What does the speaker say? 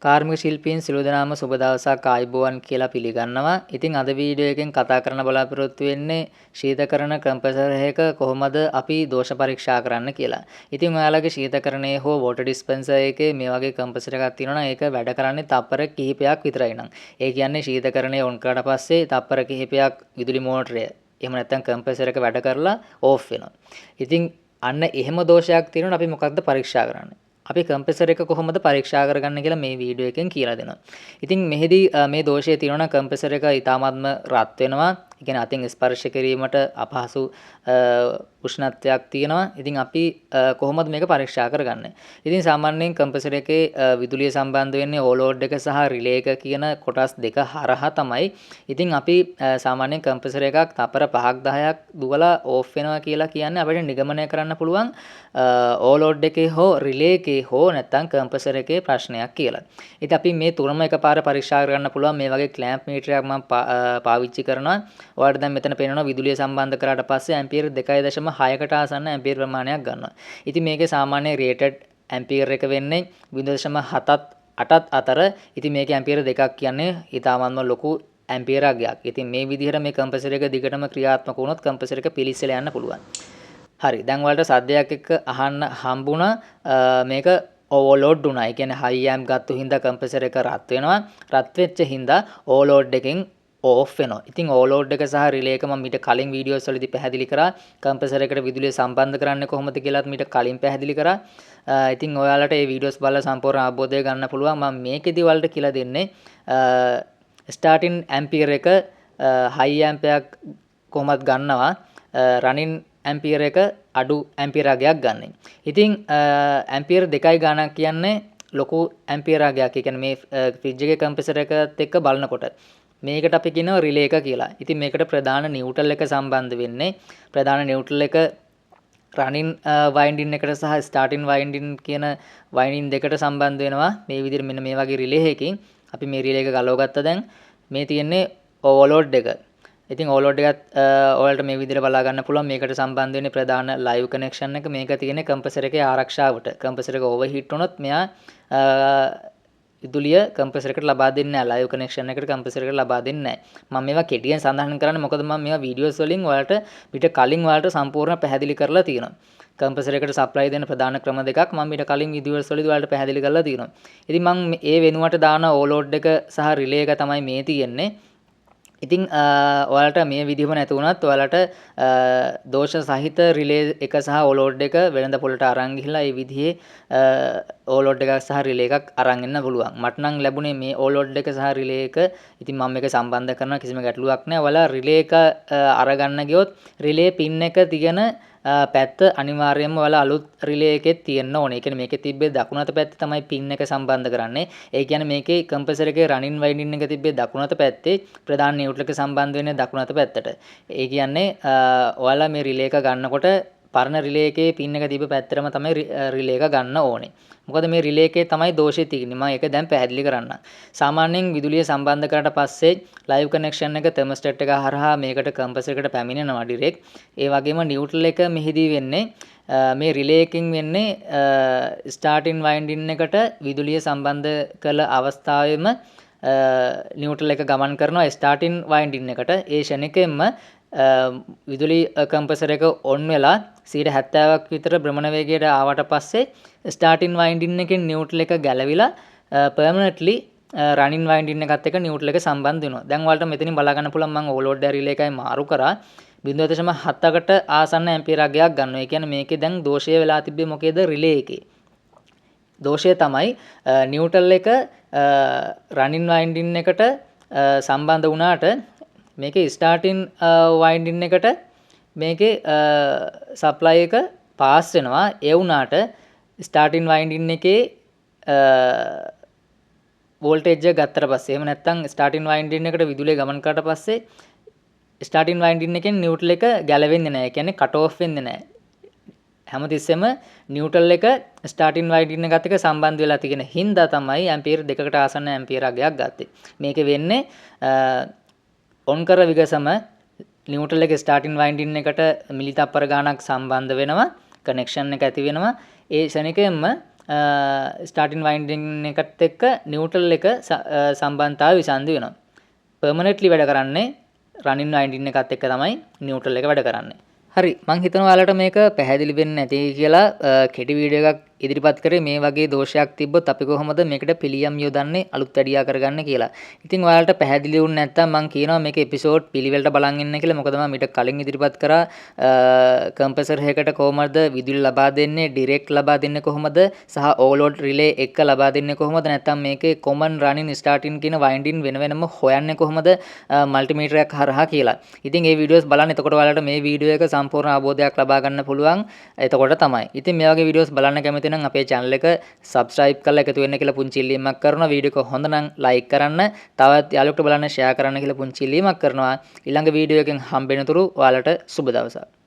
කාර්මික ශිල්පීන් සිළු දනාම සුබ දවසක් ආයුබෝවන් කියලා පිළිගන්නවා. ඉතින් අද වීඩියෝ එකෙන් කතා කරන්න බලාපොරොත්තු වෙන්නේ ශීතකරණ කම්ප්‍රෙසර් එකක කොහොමද අපි දෝෂ පරීක්ෂා කරන්න කියලා. ඉතින් ඔයාලගේ ශීතකරණයේ හෝ වෝටර් ඩිස්පෙන්සර් එකේ මේ වගේ කම්ප්‍රෙසර් එකක් තියෙනවා නම් ඒක වැඩ කරන්නේ තප්පර කිහිපයක් විතරයි නම්. ඒ කියන්නේ ශීතකරණය ඔන් කරලා පස්සේ තප්පර කිහිපයක් විදුලි මෝටරය එහෙම නැත්නම් කම්ප්‍රෙසර් එක වැඩ කරලා ඕෆ් වෙනවා. ඉතින් අන්න එහෙම දෝෂයක් තියෙනකොට අපි මොකක්ද පරීක්ෂා කරන්නේ? අපි කම්ප්‍රෙසර් එක කොහොමද පරීක්ෂා කරගන්න කියලා මේ වීඩියෝ එකෙන් කියලා දෙනවා. ඉතින් මෙහිදී මේ දෝෂය තියෙනවා නම් කම්ප්‍රෙසර් එක ඊටාත්ම රත් වෙනවා. ඒ කියන්නේ අතින් ස්පර්ශ කිරීමට අපහසු උෂ්ණත්වයක් තියෙනවා. ඉතින් අපි කොහොමද මේක පරීක්ෂා කරගන්නේ? ඉතින් සාමාන්‍යයෙන් කම්ප්‍රෙසර් එකේ විදුලිය සම්බන්ධ වෙන්නේ ඕලෝඩ් එක සහ රිලේ එක කියන කොටස් දෙක හරහා තමයි. ඉතින් අපි සාමාන්‍යයෙන් කම්ප්‍රෙසර් එකක් තපර 5ක් 10ක් දුවලා ඕෆ් වෙනවා කියලා කියන්නේ අපිට නිගමනය කරන්න පුළුවන් ඕලෝඩ් එකේ හෝ රිලේ එකේ හෝ නැත්නම් කම්ප්‍රෙසර් එකේ ප්‍රශ්නයක් කියලා. ඉතින් අපි මේ තුනම එකපාර පරීක්ෂා කරන්න පුළුවන්. මේ වගේ ක්ලෑම්ප් මීටරයක් මම පාවිච්චි කරනවා. ඔයාලට දැන් මෙතන පේනවා විදුලිය සම්බන්ධ කරාට පස්සේ ඇම්පියර් 2.6කට ආසන්න ඇම්පියර් ප්‍රමාණයක් ගන්නවා. ඉතින් මේකේ සාමාන්‍ය රේටඩ් ඇම්පියර් එක වෙන්නේ 0.7ත් 8ත් අතර. ඉතින් මේකේ ඇම්පියර් 2ක් කියන්නේ ඊටාත්ම ලොකු ඇම්පියර් අගයක්. ඉතින් මේ විදිහට මේ කම්ප්‍රෙසර් එක දිගටම ක්‍රියාත්මක වුණොත් කම්ප්‍රෙසර් එක පිලිස්සලා යන්න පුළුවන්. හරි. දැන් ඔයාලට සද්දයක් එක්ක අහන්න හම්බුණා මේක ඕවර්ලෝඩ් වුණා. ඒ කියන්නේ හයි ඇම්ප් ගත්තු හින්දා කම්ප්‍රෙසර් එක රත් වෙනවා. රත් වෙච්ච හින්දා ඕවර්ලෝඩ් එකෙන් ඕෆ් වෙනවා. ඉතින් ඕවර්ලෝඩ් එක සහ රිලේ එක මම මීට කලින් වීඩියෝස් වලදී පැහැදිලි කරා. කම්ප්‍රෙසර් එකට විදුලිය සම්බන්ධ කරන්නේ කොහොමද කියලාත් මීට කලින් පැහැදිලි කරා. ඉතින් ඔයාලට මේ වීඩියෝස් බලලා සම්පූර්ණ අවබෝධය ගන්න පුළුවන්. මම මේකෙදි ඔයාලට කියලා දෙන්නේ ස්ටාර්ටින් ඇම්පියර් එක හයි ඇම්පයක් කොහොමද ගන්නවා රනින් ඇම්පියර් එක අඩු ඇම්පියර් අගයක් ගන්න. ඉතින් ඇම්පියර් 2යි ගණන් කියන්නේ ලොකු ඇම්පියර් අගයක්. ඒ කියන්නේ මේ ෆ්‍රිජ් එකේ කම්ප්‍රෙසර් එකත් එක්ක බලනකොට මේකට අපි කියනවා රිලේ එක කියලා. ඉතින් මේකට ප්‍රධාන නිව්ට්‍රල් එක සම්බන්ධ වෙන්නේ ප්‍රධාන නිව්ට්‍රල් එක රනින් වයින්ඩින් එකට සහ ස්ටාර්ටින් වයින්ඩින් කියන වයින්ඩින් දෙකට සම්බන්ධ වෙනවා. මේ විදිහට මෙන්න මේ වගේ රිලේ එකකින් අපි මේ රිලේ එක ගලව ගත්තා. දැන් මේ තියෙන්නේ ඕවර්ලෝඩ් එක. ඉතින් ඕවර්ලෝඩ් එකත් ඔයාලට මේ විදිහට බලා ගන්න පුළුවන්. මේකට සම්බන්ධ වෙන්නේ ප්‍රධාන ලයිව් කනෙක්ෂන් එක. මේක තියෙන්නේ කම්ප්‍රෙසර් එකේ ආරක්ෂාවට. කම්ප්‍රෙසර් එක ඕවර්හීට් වුණොත් මෙයා විදුලිය කම්ප්‍රෙසර් එකට ලබා දෙන්නේ නැහැ. ලයිව් කනෙක්ෂන් එකට කම්ප්‍රෙසර් එකට ලබා දෙන්නේ නැහැ. මම මේවා කෙටියෙන් සඳහන් කරන්නේ මොකද මම මේවා වීඩියෝස් වලින් ඔයාලට පිට කලින් ඔයාලට සම්පූර්ණ පැහැදිලි කරලා තියෙනවා. කම්ප්‍රෙසර් එකට සප්ලයි දෙන ප්‍රධාන ක්‍රම දෙකක් මම ඊට කලින් වීඩියෝස් වලදී ඔයාලට පැහැදිලි කරලා තියෙනවා. ඉතින් මම ඒ වෙනුවට දාන ඕලෝඩ් එක සහ රිලේ එක තමයි මේ තියෙන්නේ. ඉතින් ඔයාලට මේ විදිහම නැති වුණත් ඔයාලට දෝෂ සහිත රිලේ එක සහ ඕලෝඩ් එක වෙළඳ පොළට අරන් ගිහිල්ලා මේ විදිහේ ඕලෝඩ් එකක් සහ රිලේ එකක් අරන් එන්න පුළුවන්. මට නම් ලැබුණේ මේ ඕලෝඩ් එක සහ රිලේ එක. ඉතින් මම මේක සම්බන්ධ කරනවා කිසිම ගැටලුවක් නැහැ. ඔයාලා රිලේ එක අරගන්න ගියොත් රිලේ පින් එක තියෙන පැත්ත අනිවාර්යයෙන්ම ඔයාලා අලුත් රිලේ එකෙත් තියෙන්න ඕනේ. ඒ කියන්නේ මේකේ තිබ්බේ දකුණත පැත්තේ තමයි පින් එක සම්බන්ධ කරන්නේ. ඒ කියන්නේ මේකේ කම්ප්‍රෙසර් එකේ රනින් වයින්ඩින් එක තිබ්බේ දකුණත පැත්තේ ප්‍රධාන නිව්ට්‍රල් එක සම්බන්ධ වෙන්නේ දකුණත පැත්තට. ඒ කියන්නේ ඔයාලා මේ රිලේ එක ගන්නකොට පරණ රිලේ එකේ පින් එක තිබ්බ පැත්තටම තමයි රිලේ එක ගන්න ඕනේ. මොකද මේ රිලේ එකේ තමයි දෝෂය තියෙන්නේ. මම ඒක දැන් පැහැදිලි කරන්නම්. සාමාන්‍යයෙන් විදුලිය සම්බන්ධ කරාට පස්සේ ලයිව් කනෙක්ෂන් එක තර්මොස්ටැට් එක හරහා මේකට කම්ප්‍රෙසර් එකට පැමිණෙනවා ඩිරෙක්ට්. ඒ වගේම නිව්ට්‍රල් එක මෙහිදී වෙන්නේ මේ රිලේ එකකින් වෙන්නේ ස්ටාර්ටින් වයින්ඩින් එකට විදුලිය සම්බන්ධ කළ අවස්ථාවේම නිව්ට්‍රල් එක ගමන් කරනවා ස්ටාර්ටින් වයින්ඩින් එකට. ඒ ෂණිකෙන්ම විදුලි කම්ප්‍රෙසර් එක ඔන් වෙලා 70ක් විතර භ්‍රමණ වේගයට ආවට පස්සේ ස්ටාර්ටින් වයින්ඩින් එකෙන් නිව්ට්‍රල් එක ගැලවිලා පර්මනන්ට්ලි රනින් වයින්ඩින් එකත් එක්ක නිව්ට්‍රල් එක සම්බන්ධ වෙනවා. දැන් ඔයාලට මෙතනින් බලා ගන්න පුළුවන් මම ඕලෝඩ් රිලේ එකයි මාරු කරා 0.7කට ආසන්න ඇම්පියර් අගයක් ගන්නවා. ඒ කියන්නේ මේකේ දැන් දෝෂය වෙලා තිබ්බේ මොකේද රිලේ එකේ. දෝෂය තමයි නිව්ට්‍රල් එක රනින් වයින්ඩින් එකට සම්බන්ධ වුණාට මේකේ ස්ටාර්ටින් වයින්ඩින් එකට මේකේ සප්ලයි එක පාස් වෙනවා. ඒ වුණාට ස්ටාර්ටින් වයින්ඩින් එකේ වෝල්ටේජ් එක ගත්තට පස්සේ එහෙම නැත්නම් ස්ටාර්ටින් වයින්ඩින් එකට විදුලිය ගමන් කරාට පස්සේ ස්ටාර්ටින් වයින්ඩින් එකෙන් නිව්ට්‍රල් එක ගැලවෙන්නේ නැහැ. ඒ කියන්නේ කට් ඔෆ් වෙන්නේ නැහැ. හැමතිස්සෙම නිව්ට්‍රල් එක ස්ටාර්ටින් වයින්ඩින් එකත් එක්ක සම්බන්ධ වෙලා තියෙන හින්දා තමයි ඇම්පියර් 2කට ආසන්න ඇම්පියර් අගයක් ගත්තේ. මේකේ වෙන්නේ ඔන් කර විගසම නිව්ට්‍රල් එක ස්ටාර්ටින් වයින්ඩින් එකට මිලි තප්පර ගාණක් සම්බන්ධ වෙනවා. කනෙක්ෂන් එක ඇති වෙනවා. ඒ ශනිකයෙන්ම ස්ටාර්ටින් වයින්ඩින් එකත් එක්ක නිව්ට්‍රල් එක සම්බන්ධතාවය විසන්දි වෙනවා. පර්මනන්ට්ලි වැඩ කරන්නේ රනින් වයින්ඩින් එකත් එක්ක තමයි නිව්ට්‍රල් එක වැඩ කරන්නේ. හරි මං හිතනවා ඔයාලට මේක පැහැදිලි වෙන්නේ නැති කියලා කෙටි වීඩියෝ එකක් ඉදිරිපත් කරේ මේ වගේ දෝෂයක් තිබ්බොත් අපි කොහොමද මේකට පිළියම් යොදන්නේ අලුත් වැඩියා කරගන්න කියලා. ඉතින් ඔයාලට පැහැදිලි වුණ නැත්නම් මං කියනවා මේක එපිසෝඩ් පිළිවෙලට බලන් ඉන්න කියලා. මොකද මම මීට කලින් ඉදිරිපත් කරා කම්ප්‍රෙසර් එකකට කොහොමද විදුලි ලබා දෙන්නේ, ඩිරෙක්ට් ලබා දෙන්නේ කොහොමද සහ ඕවර්ලෝඩ් රිලේ එක ලබා දෙන්නේ කොහොමද නැත්නම් මේකේ කොමන් රනින් ස්ටාර්ටින් කියන වයින්ඩින් වෙන වෙනම හොයන්නේ කොහොමද මල්ටිමීටර් එකක් හරහා කියලා. ඉතින් මේ වීඩියෝස් බලන්න. එතකොට ඔයාලට මේ වීඩියෝ එක සම්පූර්ණ අවබෝධයක් ලබා ගන්න පුළුවන්. එතකොට තමයි. ඉතින් මේ වගේ වීඩියෝස් බලන්න කැමති නම් අපේ channel එක subscribe කරලා එකතු වෙන්න කියලා පුංචි ඉල්ලීමක් කරනවා. වීඩියෝ එක හොඳ නම් like කරන්න, තවත් යාළුවෙකුට බලන්න share කරන්න කියලා පුංචි ඉල්ලීමක් කරනවා. ඊළඟ වීඩියෝ එකෙන් හම්බෙනතුරු ඔයාලට සුබ දවසක්.